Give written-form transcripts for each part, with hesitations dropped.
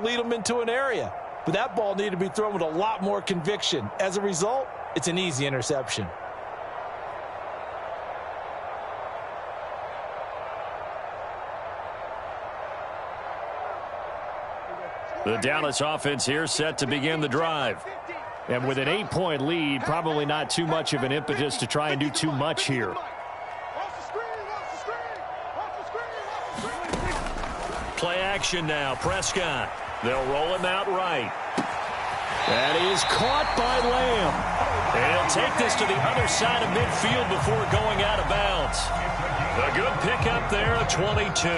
lead them into an area. But that ball needed to be thrown with a lot more conviction. As a result, it's an easy interception. The Dallas offense here set to begin the drive. And with an 8-point lead, probably not too much of an impetus to try and do too much here. Play action now. Prescott. They'll roll him out right. That is caught by Lamb. And he'll take this to the other side of midfield before going out of bounds. A good pickup there, a 22.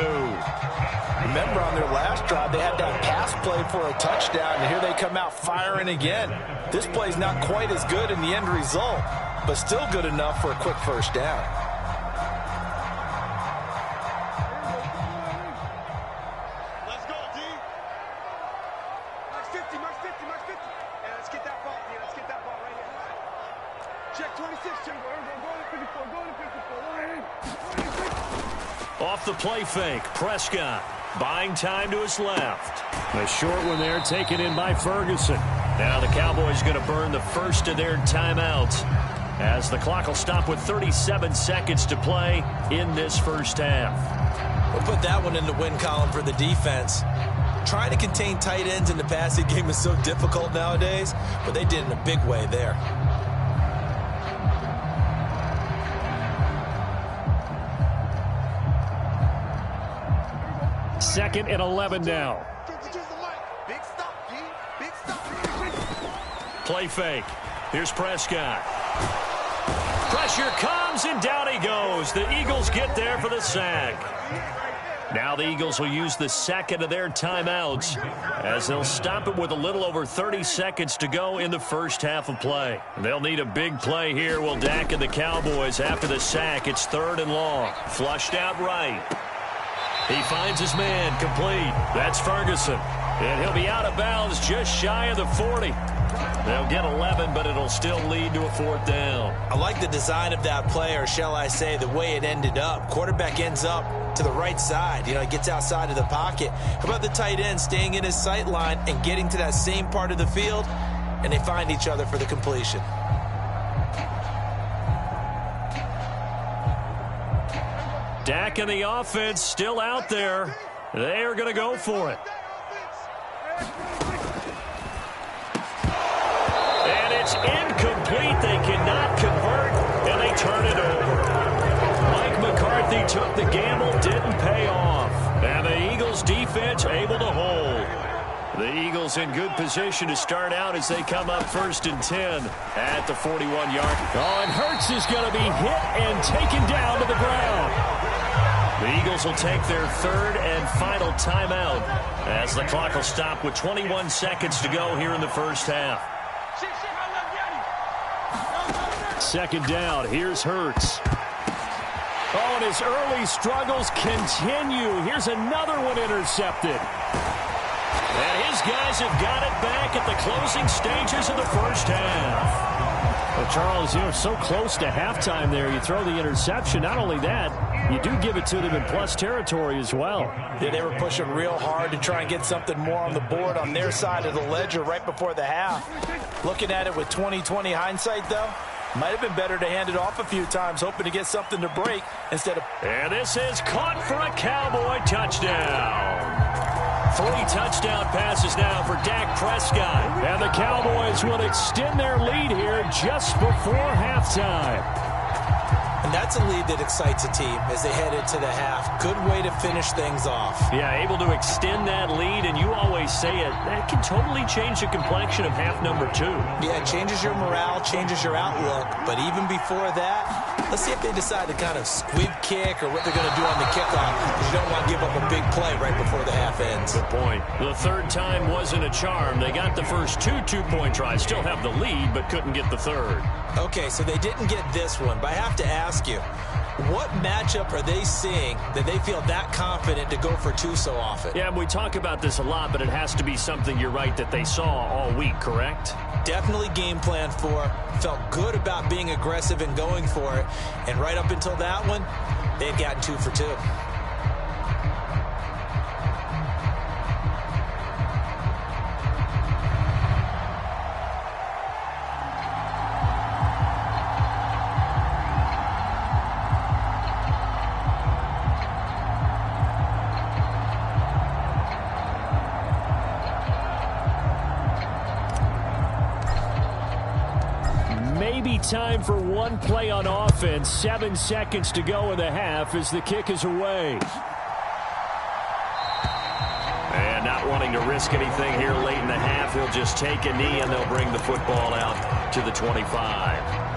Remember on their last drive, they had that pass play for a touchdown, and here they come out firing again. This play's not quite as good in the end result, but still good enough for a quick first down. Let's go, D. Max 50, Max 50, Max 50. And let's get that ball. Yeah, let's get that ball right here. Check 26, check. Go to 54, go to 54. Off the play fake, Prescott. Buying time to his left. The short one there taken in by Ferguson. Now the Cowboys going to burn the first of their timeouts as the clock will stop with 37 seconds to play in this first half. We'll put that one in the win column for the defense. Trying to contain tight ends in the passing game is so difficult nowadays, but they did in a big way there. Second and 11 now. Big stop, D. Big stop. Play fake. Here's Prescott. Pressure comes, and down he goes. The Eagles get there for the sack. Now the Eagles will use the second of their timeouts as they'll stop it with a little over 30 seconds to go in the first half of play. They'll need a big play here, will Dak and the Cowboys after the sack. It's 3rd and long. Flushed out right. He finds his man, complete. That's Ferguson. And he'll be out of bounds just shy of the 40. They'll get 11, but it'll still lead to a 4th down. I like the design of that play, or shall I say the way it ended up. Quarterback ends up to the right side. You know, he gets outside of the pocket. How about the tight end staying in his sight line and getting to that same part of the field, and they find each other for the completion. Dak and the offense still out there. They are going to go for it. And it's incomplete. They cannot convert, and they turn it over. Mike McCarthy took the gamble, didn't pay off. And the Eagles defense able to hold. The Eagles in good position to start out as they come up 1st and 10 at the 41-yard. Oh, and Hurts is going to be hit and taken down to the ground. The Eagles will take their 3rd and final timeout as the clock will stop with 21 seconds to go here in the first half. 2nd down. Here's Hurts. Oh, and his early struggles continue. Here's another one intercepted. And his guys have got it back at the closing stages of the first half. Well, Charles, you're so close to halftime there. You throw the interception. Not only that, you do give it to them in plus territory as well. Yeah, they were pushing real hard to try and get something more on the board on their side of the ledger right before the half. Looking at it with 20/20 hindsight, though, might have been better to hand it off a few times, hoping to get something to break instead of... And this is caught for a Cowboy touchdown. 3 touchdown passes now for Dak Prescott. And the Cowboys will extend their lead here just before halftime. And that's a lead that excites a team as they head into the half. Good way to finish things off. Yeah, able to extend that lead, and you always say it, that can totally change the complexion of half number 2. Yeah, it changes your morale, changes your outlook. But even before that, let's see if they decide to kind of squib kick or what they're going to do on the kickoff, because you don't want to give up a big play right before the half ends. Good point. The 3rd time wasn't a charm. They got the first 2 two-point tries, still have the lead, but couldn't get the 3rd. Okay, so they didn't get this one, but I have to ask you, what matchup are they seeing that they feel that confident to go for 2 so often? Yeah, we talk about this a lot, but it has to be something, you're right, that they saw all week, correct? Definitely game plan for, felt good about being aggressive and going for it, and right up until that one, they've gotten 2 for 2. time for one play on offense. 7 seconds to go in the half as the kick is away. And not wanting to risk anything here late in the half, he'll just take a knee and they'll bring the football out to the 25.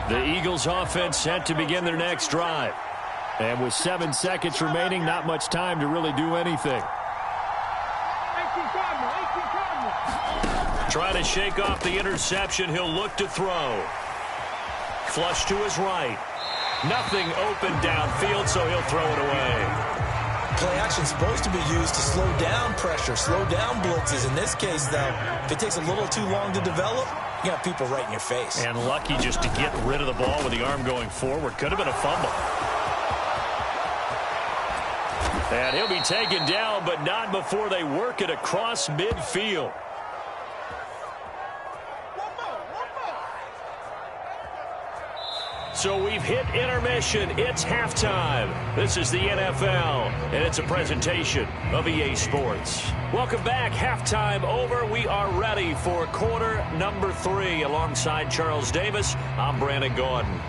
The Eagles offense set to begin their next drive. And with 7 seconds remaining, not much time to really do anything. Trying to shake off the interception. He'll look to throw. Flush to his right. Nothing open downfield, so he'll throw it away. Play action supposed to be used to slow down pressure, slow down blitzes. In this case, though, if it takes a little too long to develop, you got people right in your face. And lucky just to get rid of the ball with the arm going forward. Could have been a fumble. And he'll be taken down, but not before they work it across midfield. So we've hit intermission. It's halftime. This is the NFL, and it's a presentation of EA Sports. Welcome back. Halftime over. We are ready for quarter number 3. Alongside Charles Davis, I'm Brandon Gordon.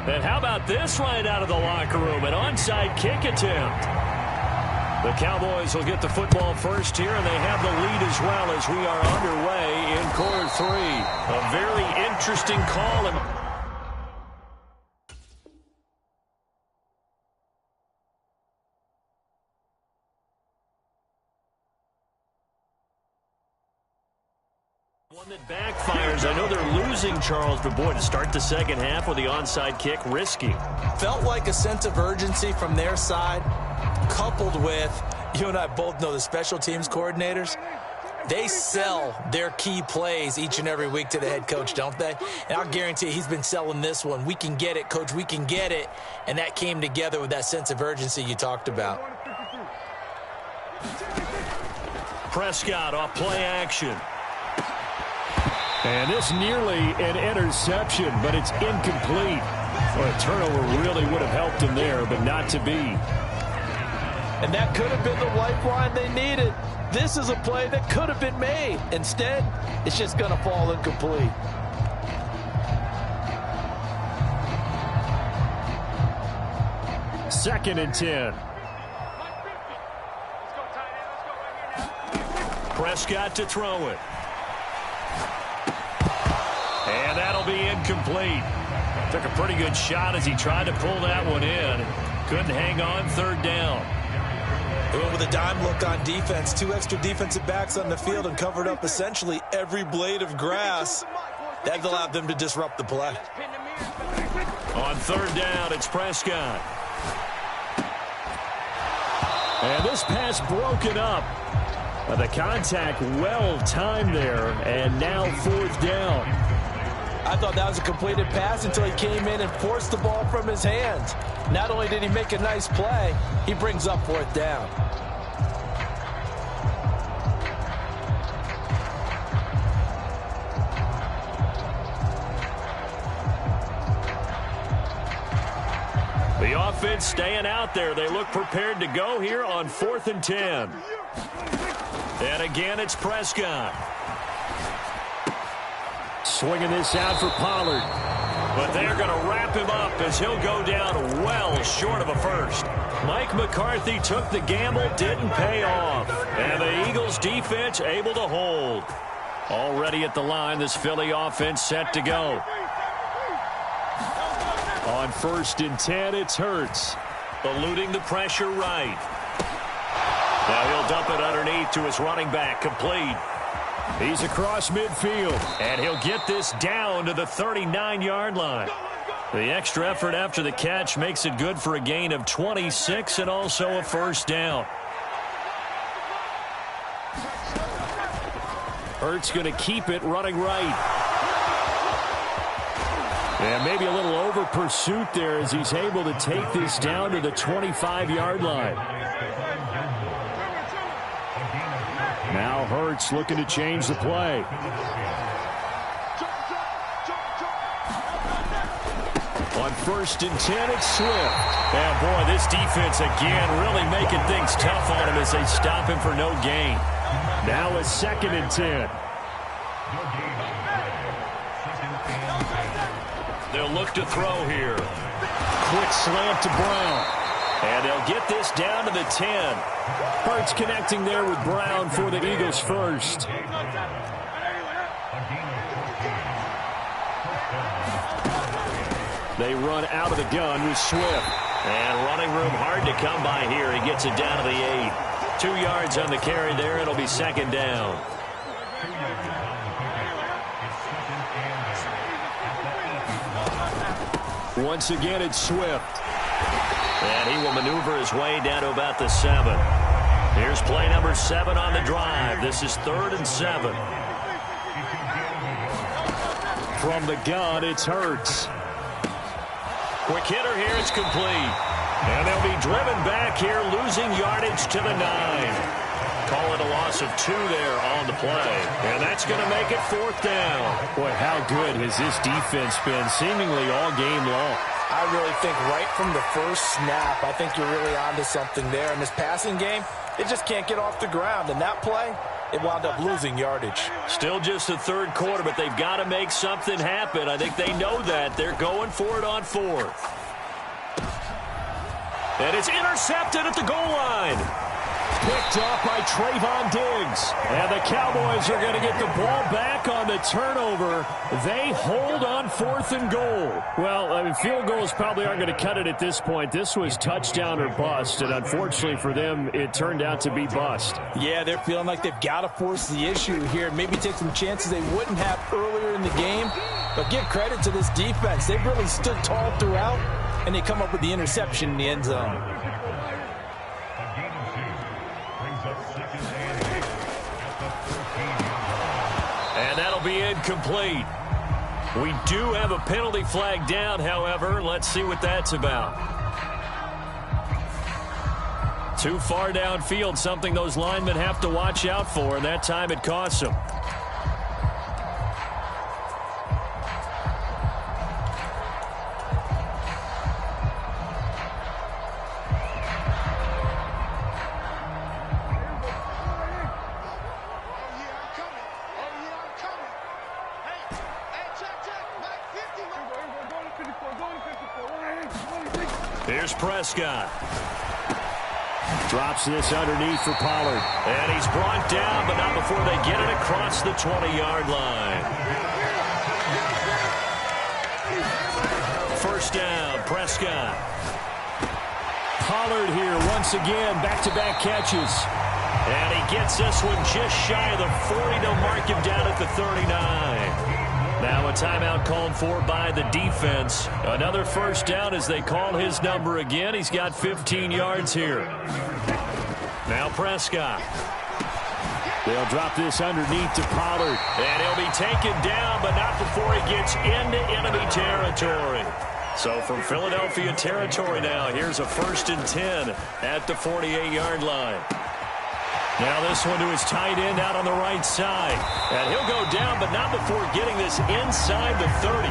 And how about this right out of the locker room? An onside kick attempt. The Cowboys will get the football first here, and they have the lead as well as we are underway in quarter 3. A very interesting call. One that backfires. I know they're losing, Charles, but boy, to start the second half with the onside kick, risky. Felt like a sense of urgency from their side, coupled with, you and I both know the special teams coordinators, they sell their key plays each and every week to the head coach, don't they? And I'll guarantee you he's been selling this one. We can get it, coach, we can get it. And that came together with that sense of urgency you talked about. Prescott off play action. And this nearly an interception, but it's incomplete. Well, a turnover really would have helped him there, but not to be. And that could have been the lifeline they needed. This is a play that could have been made. Instead, it's just going to fall incomplete. Second and 10. Prescott to throw it. And that'll be incomplete. Took a pretty good shot as he tried to pull that one in. Couldn't hang on. Third down. They went with a dime look on defense. 2 extra defensive backs on the field and covered up essentially every blade of grass. That allowed them to disrupt the play. On third down, it's Prescott. And this pass broken up. The contact well timed there, and now fourth down. I thought that was a completed pass until he came in and forced the ball from his hands. Not only did he make a nice play, he brings up fourth down. The offense staying out there. They look prepared to go here on 4th and 10. And again, it's Prescott. Swinging this out for Pollard. But they're going to wrap him up as he'll go down well short of a first. Mike McCarthy took the gamble, didn't pay off. And the Eagles defense able to hold. Already at the line, this Philly offense set to go. On 1st and 10, it's Hurts. Eluding the pressure right. Now he'll dump it underneath to his running back, complete. He's across midfield, and he'll get this down to the 39-yard line. The extra effort after the catch makes it good for a gain of 26 and also a first down. Hurts going to keep it running right. And maybe a little over pursuit there as he's able to take this down to the 25-yard line. Now Hurts looking to change the play. On 1st and 10, it's Swift. And, boy, this defense again really making things tough on him as they stop him for no gain. Now it's 2nd and 10. They'll look to throw here. Quick slant to Brown. And they'll get this down to the 10. Hurts connecting there with Brown for the Eagles first. They run out of the gun with Swift. And running room hard to come by here. He gets it down to the 8. 2 yards on the carry there. It'll be 2nd down. Once again, it's Swift. And he will maneuver his way down to about the 7. Here's play number 7 on the drive. This is 3rd and 7. From the gun, it's Hurts. Quick hitter here, it's complete. And they'll be driven back here, losing yardage to the 9. Call it a loss of 2 there on the play. And that's going to make it 4th down. Boy, how good has this defense been seemingly all game long? I really think right from the first snap, I think you're really onto something there. In this passing game, it just can't get off the ground. And that play, it wound up losing yardage. Still just the 3rd quarter, but they've got to make something happen. I think they know that. They're going for it on 4th. And it's intercepted at the goal line. Picked off by Trayvon Diggs. And the Cowboys are going to get the ball back on the turnover. They hold on 4th and goal. Well, I mean, field goals probably aren't going to cut it at this point. This was touchdown or bust, and unfortunately for them, it turned out to be bust. Yeah, they're feeling like they've got to force the issue here. Maybe take some chances they wouldn't have earlier in the game. But give credit to this defense. They've really stood tall throughout, and they come up with the interception in the end zone. And that'll be incomplete. We do have a penalty flag down, however. Let's see what that's about. Too far downfield, something those linemen have to watch out for, and that time it costs them. Here's Prescott. Drops this underneath for Pollard. And he's brought down, but not before they get it across the 20-yard line. First down, Prescott. Pollard here once again, back-to-back catches. And he gets this one just shy of the 40 to mark him down at the 39. Now a timeout called for by the defense. Another first down as they call his number again. He's got 15 yards here. Now Prescott. They'll drop this underneath to Pollard. And he'll be taken down, but not before he gets into enemy territory. So from Philadelphia territory now, here's a 1st and 10 at the 48-yard line. Now this one to his tight end out on the right side. And he'll go down, but not before getting this inside the 30.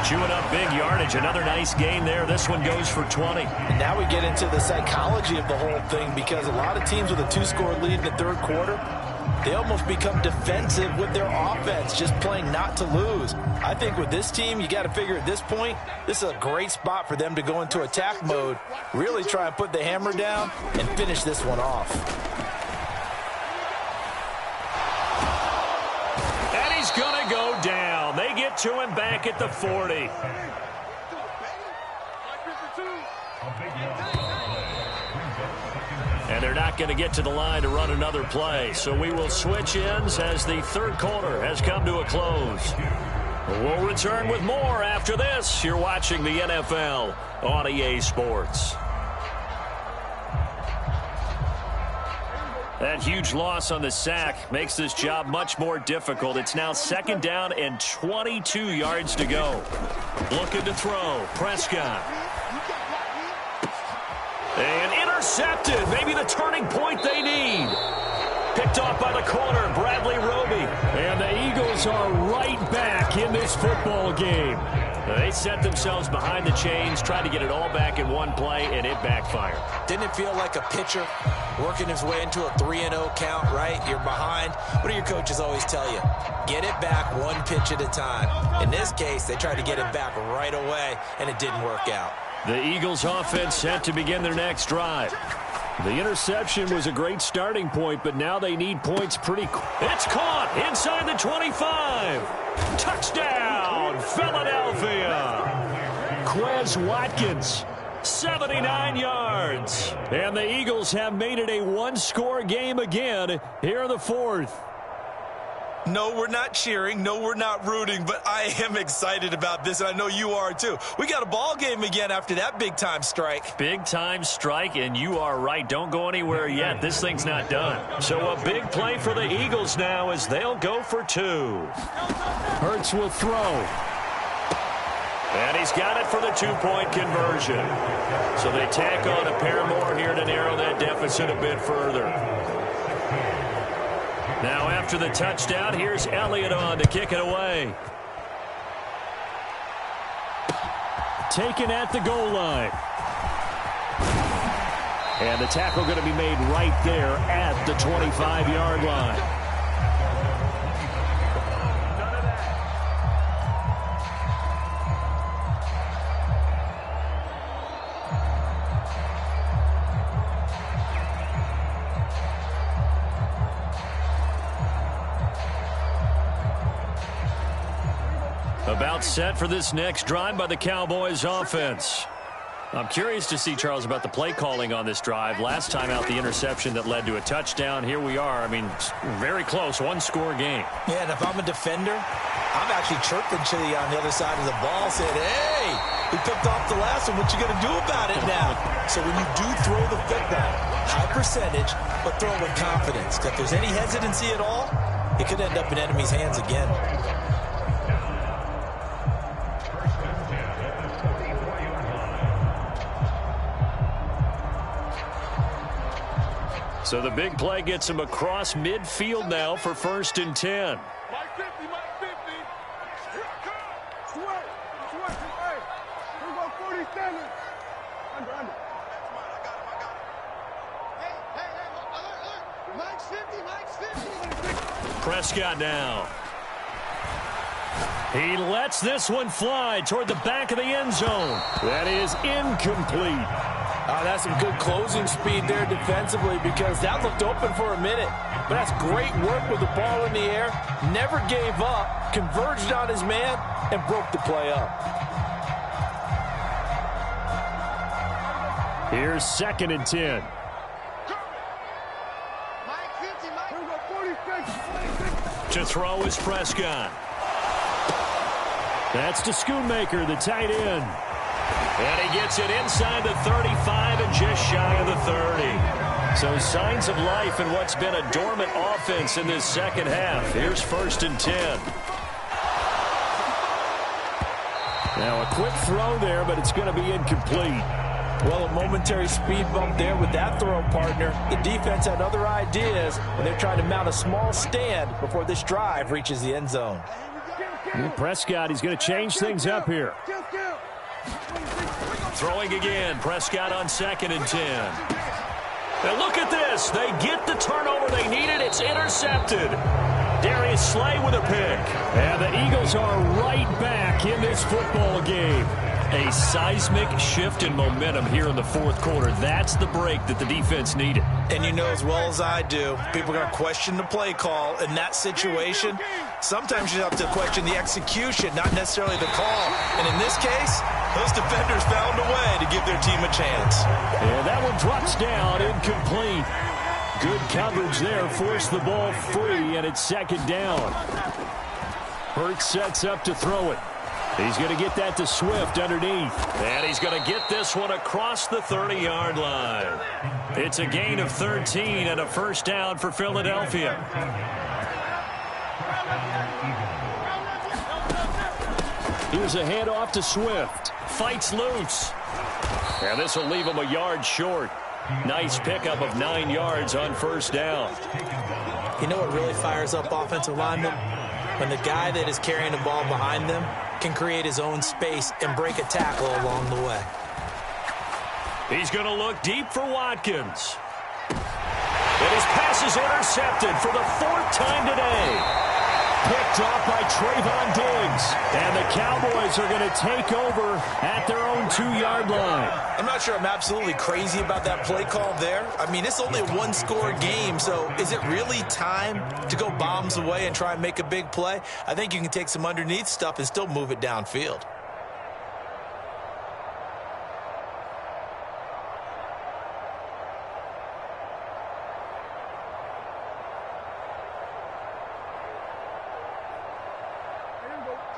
Chewing up big yardage. Another nice gain there. This one goes for 20. And now we get into the psychology of the whole thing, because a lot of teams with a 2-score lead in the 3rd quarter, they almost become defensive with their offense, just playing not to lose. I think with this team, you got to figure at this point, this is a great spot for them to go into attack mode, really try and put the hammer down and finish this one off. He's going to go down. They get to him back at the 40. And they're not going to get to the line to run another play. So we will switch ends as the 3rd quarter has come to a close. We'll return with more after this. You're watching the NFL on EA Sports. That huge loss on the sack makes this job much more difficult. It's now 2nd down and 22 yards to go. Looking to throw. Prescott. And intercepted. Maybe the turning point they need. Picked off by the corner, Bradley Roby. And the Eagles are right back in this football game. They set themselves behind the chains, tried to get it all back in one play, and it backfired. Didn't it feel like a pitcher working his way into a 3-0 count, right? You're behind. What do your coaches always tell you? Get it back one pitch at a time. In this case, they tried to get it back right away, and it didn't work out. The Eagles offense set to begin their next drive. The interception was a great starting point, but now they need points pretty quick. It's caught inside the 25. Touchdown, Philadelphia. Quez Watkins, 79 yards. And the Eagles have made it a one-score game again here in the fourth. No, we're not cheering. No, we're not rooting, but I am excited about this, and I know you are too. We got a ball game again after that big-time strike. Big-time strike, and you are right. Don't go anywhere yet. This thing's not done. So a big play for the Eagles now as they'll go for 2. Hurts will throw. And he's got it for the 2-point conversion. So they tack on a pair more here to narrow that deficit a bit further. Now after the touchdown, here's Elliott on to kick it away. Taken at the goal line. And the tackle going to be made right there at the 25-yard line. About set for this next drive by the Cowboys offense. I'm curious to see, Charles, about the play calling on this drive. Last time out, the interception that led to a touchdown. Here we are. I mean, very close, one-score game. Yeah, and if I'm a defender, I'm actually chirping to you on the other side of the ball, saying, hey, we picked off the last one. What you going to do about it now? So when you do throw the football, high percentage, but throw it with confidence. If there's any hesitancy at all, it could end up in enemy's hands again. So the big play gets him across midfield now for 1st and 10. Mike 50, Mike 50. Here I come. Sweat. Hey, here we go, 47. Under. That's mine. I got him. Hey, alert. Mike's 50, Mike's 50. Prescott now. He lets this one fly toward the back of the end zone. That is incomplete. That's some good closing speed there defensively because that looked open for a minute. But that's great work with the ball in the air. Never gave up, converged on his man, and broke the play up. Here's 2nd and 10. To throw is Prescott. That's to Schoonmaker, the tight end. And he gets it inside the 35 and just shy of the 30. So signs of life in what's been a dormant offense in this second half. Here's 1st and 10. Now a quick throw there, but it's going to be incomplete. Well, a momentary speed bump there with that throw, partner. The defense had other ideas, and they're trying to mount a small stand before this drive reaches the end zone. Prescott, he's going to change things up here. Throwing again. Prescott on 2nd and 10. Now look at this. They get the turnover they needed. It's intercepted. Darius Slay with a pick. And the Eagles are right back in this football game. A seismic shift in momentum here in the fourth quarter. That's the break that the defense needed. And you know as well as I do, people are going to question the play call in that situation. Sometimes you have to question the execution, not necessarily the call. And in this case, those defenders found a way to give their team a chance. And that one drops down, incomplete. Good coverage there, forced the ball free, and it's 2nd down. Hurts sets up to throw it. He's going to get that to Swift underneath. And he's going to get this one across the 30-yard line. It's a gain of 13 and a 1st down for Philadelphia. Here's a handoff to Swift. Fights loose. And this will leave him a yard short. Nice pickup of 9 yards on 1st down. You know what really fires up offensive linemen? When the guy that is carrying the ball behind them can create his own space and break a tackle along the way. He's going to look deep for Watkins. And his pass is intercepted for the 4th time today. Picked off by Trayvon Diggs. And the Cowboys are going to take over at their own 2-yard line. I'm not sure I'm absolutely crazy about that play call there. I mean, it's only a one-score game, so is it really time to go bombs away and try and make a big play? I think you can take some underneath stuff and still move it downfield.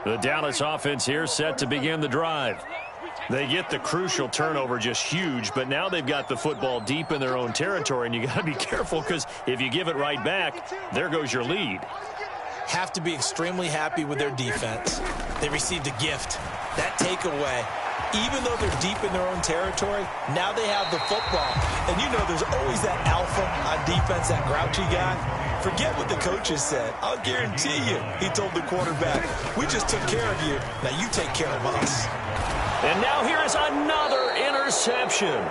The Dallas offense here set to begin the drive. They get the crucial turnover, just huge, but now they've got the football deep in their own territory, and you got to be careful because if you give it right back, there goes your lead. Have to be extremely happy with their defense. They received a gift. That takeaway, even though they're deep in their own territory, now they have the football. And you know there's always that alpha on defense, that grouchy guy. Forget what the coaches said. I'll guarantee you, he told the quarterback, we just took care of you. Now you take care of us. And now here is another interception.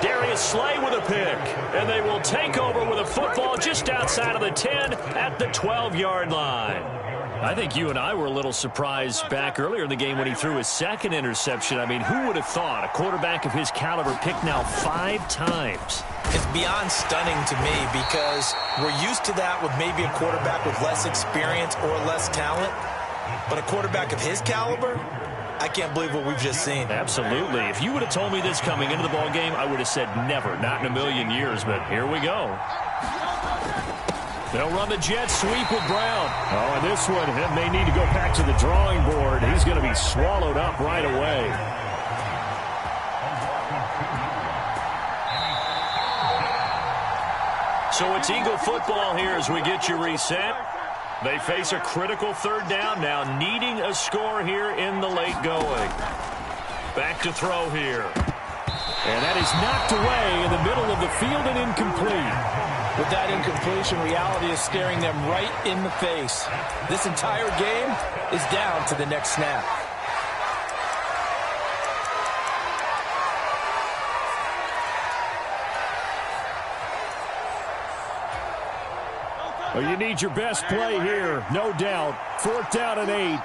Darius Slay with a pick. And they will take over with a football just outside of the 10 at the 12-yard line. I think you and I were a little surprised back earlier in the game when he threw his 2nd interception. I mean, who would have thought a quarterback of his caliber picked now 5 times? It's beyond stunning to me because we're used to that with maybe a quarterback with less experience or less talent. But a quarterback of his caliber, I can't believe what we've just seen. Absolutely. If you would have told me this coming into the ball game, I would have said never, not in a million years. But here we go. They'll run the jet sweep with Brown. Oh, and this one may need to go back to the drawing board. He's going to be swallowed up right away. So it's Eagle football here as we get you reset. They face a critical 3rd down now, needing a score here in the late going. Back to throw here. And that is knocked away in the middle of the field and incomplete. With that incompletion, reality is staring them right in the face. This entire game is down to the next snap. Well, you need your best play here, no doubt. 4th down and 8.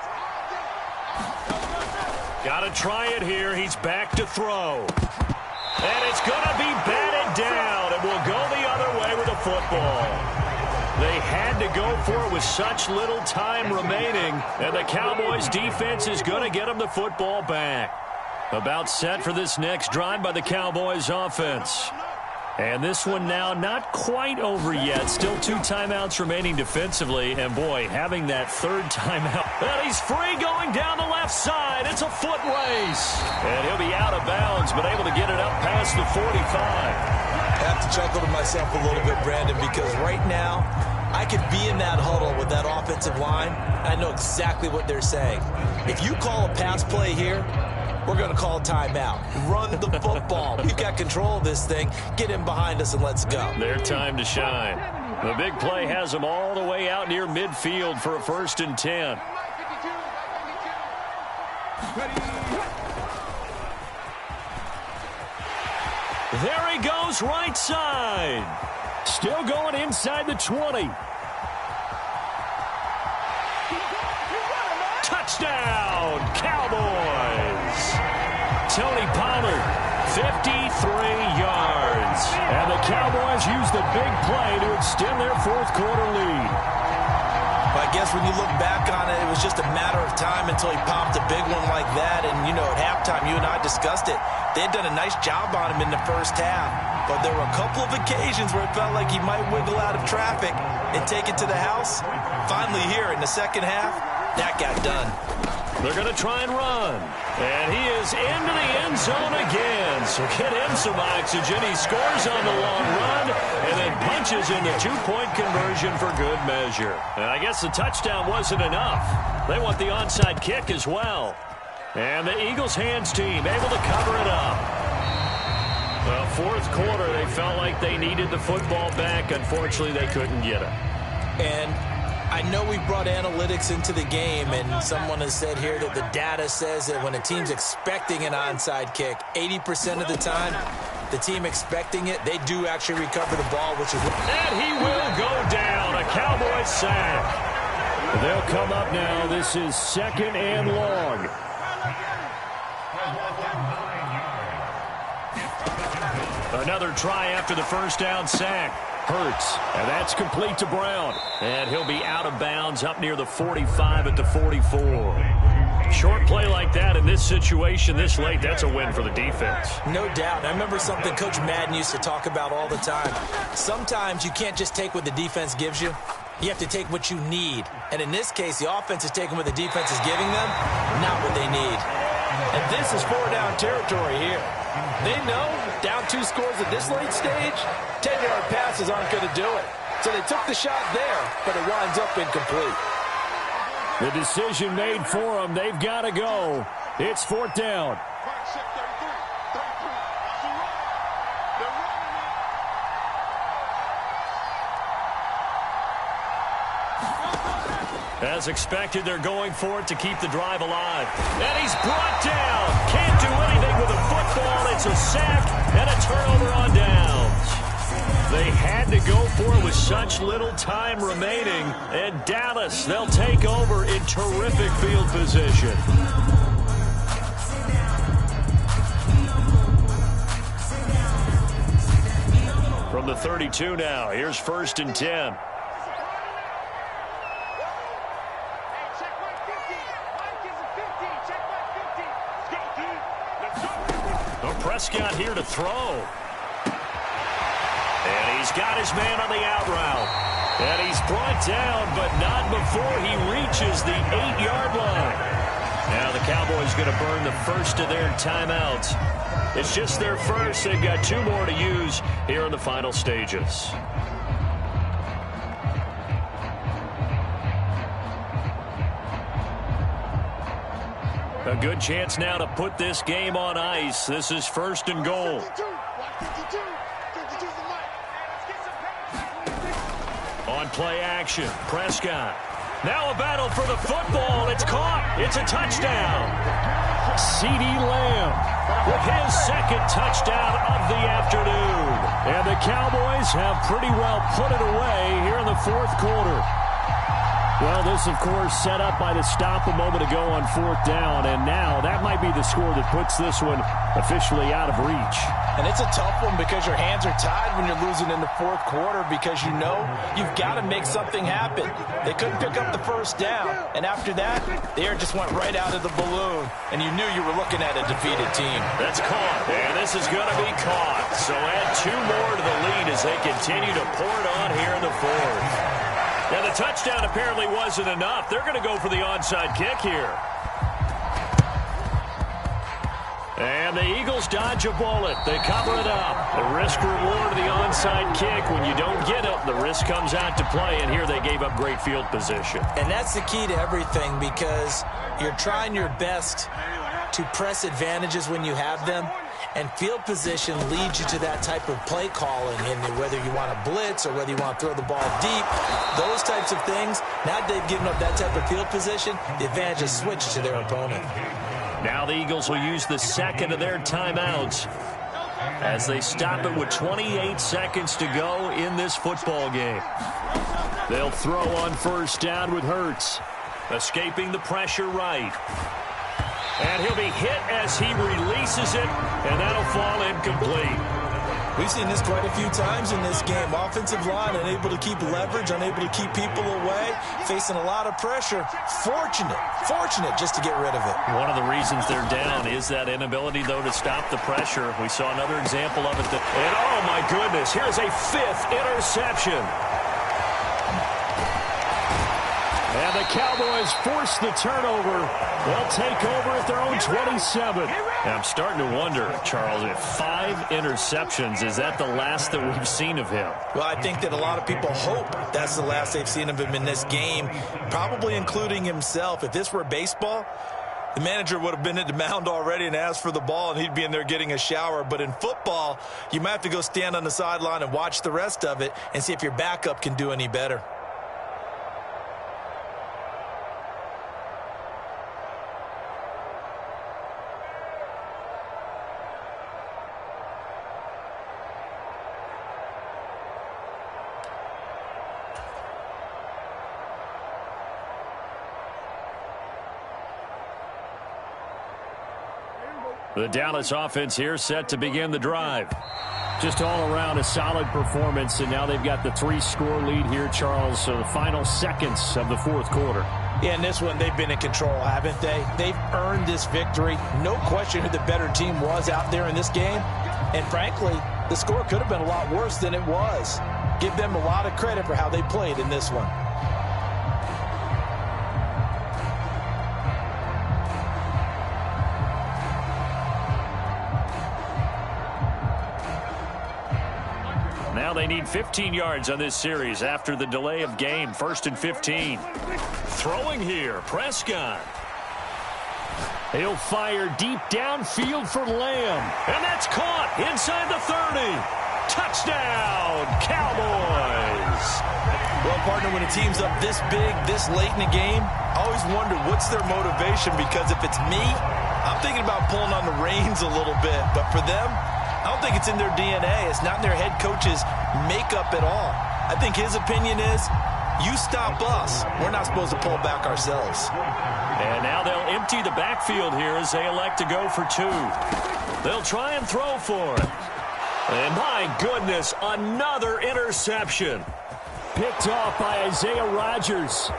Got to try it here. He's back to throw. And it's going to be batted down, and will go the other way with the football. They had to go for it with such little time remaining, and the Cowboys' defense is going to get them the football back. About set for this next drive by the Cowboys' offense. And this one now not quite over yet. Still 2 timeouts remaining defensively. And, boy, having that 3rd timeout. And he's free going down the left side. It's a foot race. And he'll be out of bounds, but able to get it up past the 45. I have to chuckle to myself a little bit, Brandon, because right now I could be in that huddle with that offensive line. I know exactly what they're saying. If you call a pass play here, we're going to call a timeout. Run the football. We've got control of this thing. Get in behind us and let's go. Their time to shine. The big play has them all the way out near midfield for a 1st and 10. There he goes right side. Still going inside the 20. Touchdown, Cowboys. Tony Pollard, 53 yards. And the Cowboys use the big play to extend their 4th quarter lead. I guess when you look back on it, it was just a matter of time until he popped a big one like that. And, you know, at halftime, you and I discussed it. They had done a nice job on him in the first half. But there were a couple of occasions where it felt like he might wiggle out of traffic and take it to the house. Finally here in the second half, that got done. They're going to try and run. And he is into the end zone again. So get him some oxygen. He scores on the long run and then punches in the 2-point conversion for good measure. And I guess the touchdown wasn't enough. They want the onside kick as well. And the Eagles hands team able to cover it up. Well, 4th quarter, they felt like they needed the football back. Unfortunately, they couldn't get it. And I know we brought analytics into the game, and someone has said here that the data says that when a team's expecting an onside kick, 80% of the time, the team expecting it, they do actually recover the ball, which is... And he will go down. A Cowboys sack. They'll come up now. This is 2nd and long. Another try after the first down sack. Hurts, and that's complete to Brown. And he'll be out of bounds up near the 45 at the 44. Short play like that in this situation this late, that's a win for the defense. No doubt. I remember something Coach Madden used to talk about all the time. Sometimes you can't just take what the defense gives you. You have to take what you need. And in this case, the offense is taking what the defense is giving them, not what they need. And this is 4-down territory here. They know down 2 scores at this late stage, 10-yard passes aren't going to do it. So they took the shot there, but it winds up incomplete. The decision made for them. They've got to go. It's 4th down. As expected, they're going for it to keep the drive alive. And he's brought down. Can't do anything with a football. It's a sack and a turnover on downs. They had to go for it with such little time remaining. And Dallas, they'll take over in terrific field position. From the 32 now, here's 1st and 10. Prescott here to throw. And he's got his man on the out route. And he's brought down, but not before he reaches the 8-yard line. Now the Cowboys going to burn the first of their timeouts. It's just their first. They've got 2 more to use here in the final stages. A good chance now to put this game on ice. This is 1st and goal. On play action, Prescott. Now a battle for the football. It's caught. It's a touchdown. CeeDee Lamb with his 2nd touchdown of the afternoon. And the Cowboys have pretty well put it away here in the 4th quarter. Well, this, of course, set up by the stop a moment ago on 4th down, and now that might be the score that puts this one officially out of reach. And it's a tough one because your hands are tied when you're losing in the 4th quarter because you know you've got to make something happen. They couldn't pick up the first down, and after that, the air just went right out of the balloon, and you knew you were looking at a defeated team. That's caught, and this is going to be caught. So add 2 more to the lead as they continue to pour it on here in the 4th. Now, the touchdown apparently wasn't enough. They're going to go for the onside kick here. And the Eagles dodge a bullet. They cover it up. The risk-reward of the onside kick. When you don't get it, the risk comes out to play, and here they gave up great field position. And that's the key to everything because you're trying your best to press advantages when you have them. And field position leads you to that type of play calling, and whether you want to blitz or whether you want to throw the ball deep, those types of things, now they've given up that type of field position, the advantage is switched to their opponent. Now the Eagles will use the 2nd of their timeouts as they stop it with 28 seconds to go in this football game. They'll throw on 1st down with Hurts, escaping the pressure right. And he'll be hit as he releases it, and that'll fall incomplete. We've seen this quite a few times in this game. Offensive line unable to keep leverage, unable to keep people away, facing a lot of pressure. Fortunate just to get rid of it. One of the reasons they're down is that inability, though, to stop the pressure. We saw another example of it. And, oh, my goodness, here's a 5th interception. And the Cowboys force the turnover. They'll take over at their own 27. And I'm starting to wonder, Charles, if 5 interceptions, is that the last that we've seen of him? Well, I think that a lot of people hope that's the last they've seen of him in this game, probably including himself. If this were baseball, the manager would have been at the mound already and asked for the ball, and he'd be in there getting a shower. But in football, you might have to go stand on the sideline and watch the rest of it and see if your backup can do any better. The Dallas offense here set to begin the drive. Just all around a solid performance, and now they've got the 3-score lead here, Charles. So the final seconds of the fourth quarter. Yeah, in this one, they've been in control, haven't they? They've earned this victory. No question who the better team was out there in this game. And frankly, the score could have been a lot worse than it was. Give them a lot of credit for how they played in this one. Now they need 15 yards on this series after the delay of game. 1st and 15. Throwing here, Prescott. He'll fire deep downfield for Lamb. And that's caught inside the 30. Touchdown, Cowboys. Well, partner, when a team's up this big, this late in the game, I always wonder what's their motivation, because if it's me, I'm thinking about pulling on the reins a little bit. But for them, I don't think it's in their DNA. It's not in their head coach's makeup at all. I think his opinion is, you stop us. We're not supposed to pull back ourselves. And now they'll empty the backfield here as they elect to go for 2. They'll try and throw for it. And my goodness, another interception. Picked off by Isaiah Rodgers.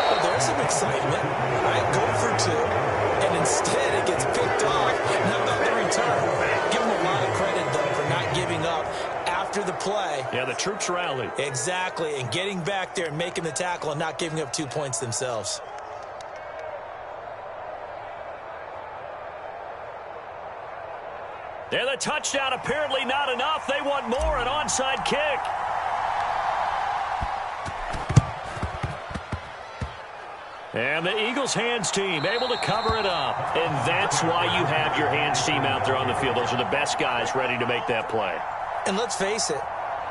Well, there's some excitement. Right, go for 2. And instead it gets picked off. How about the return? Give them a lot of credit, though, for not giving up after the play. Yeah, the troops rallied. Exactly, and getting back there and making the tackle and not giving up 2 points themselves. And the touchdown apparently not enough. They want more, an onside kick. And the Eagles hands team able to cover it up. And that's why you have your hands team out there on the field. Those are the best guys ready to make that play. And let's face it,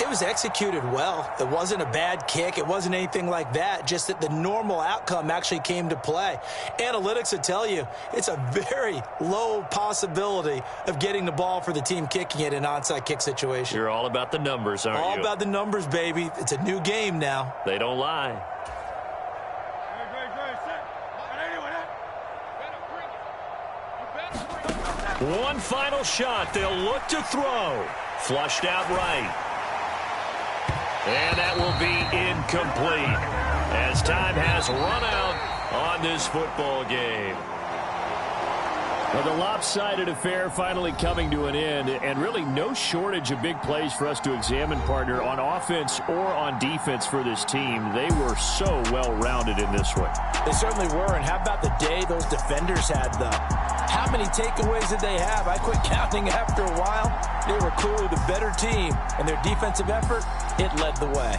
it was executed well. It wasn't a bad kick. It wasn't anything like that. Just that the normal outcome actually came to play. Analytics will tell you it's a very low possibility of getting the ball for the team kicking it in an onside kick situation. You're all about the numbers, aren't you? All about the numbers, baby. It's a new game now. They don't lie. One final shot. They'll look to throw. Flushed out right. And that will be incomplete as time has run out on this football game. Well, the lopsided affair finally coming to an end, and really no shortage of big plays for us to examine, partner, on offense or on defense for this team. They were so well-rounded in this one. They certainly were, and how about the day those defenders had, though? How many takeaways did they have? I quit counting after a while. They were clearly the better team, and their defensive effort, it led the way.